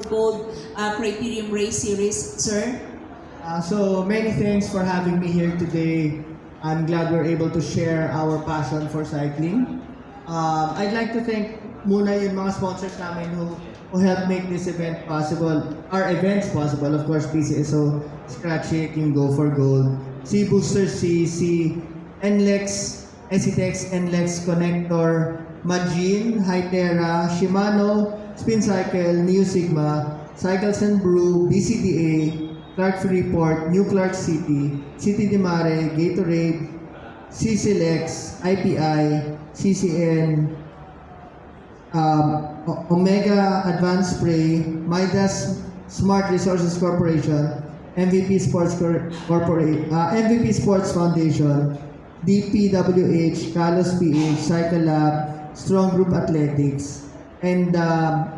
for Gold Criterium Race Series, sir? So many thanks for having me here today. I'm glad we're able to share our passion for cycling. I'd like to thank muna yung mga sponsors namin who helped make this event possible, our events possible. Of course, PCSO, Scratch Shaking, Go for Gold, C Booster C, NLEX, SCTEX, NLEX Connector, Majin, Hytera, Shimano, Spin Cycle, Neo Sigma, Cycles and Brew, BCDA, Clark Freeport, New Clark City, City de Mare, Gatorade, CCLX, IPI, CCN, Omega Advanced Spray, Midas Smart Resources Corporation, MVP Sports Foundation, DPWH, Carlos PH, Cycle Lab, Strong Group Athletics, and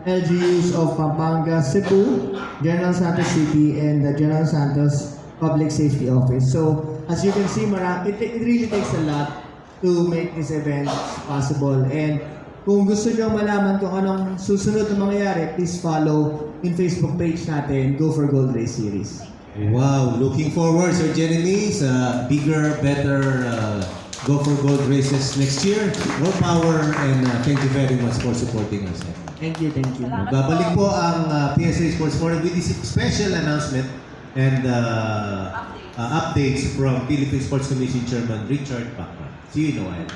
LGUs of Pampanga, Cebu, General Santos City, and the General Santos Public Safety Office. So, as you can see, it really takes a lot to make this event possible. And kung gusto nyo malaman kung anong susunod na mangyayari, please follow yung Facebook page natin, Go for Gold Race Series. Wow, looking forward, Sir Jeremy, sa bigger, better Go for Gold races next year. More power, and thank you very much for supporting us. Thank you, thank you. Babalik po ang PSA Sports Forum with this special announcement and updates from Philippine Sports Commission Chairman Richard Pacman. See you in a while.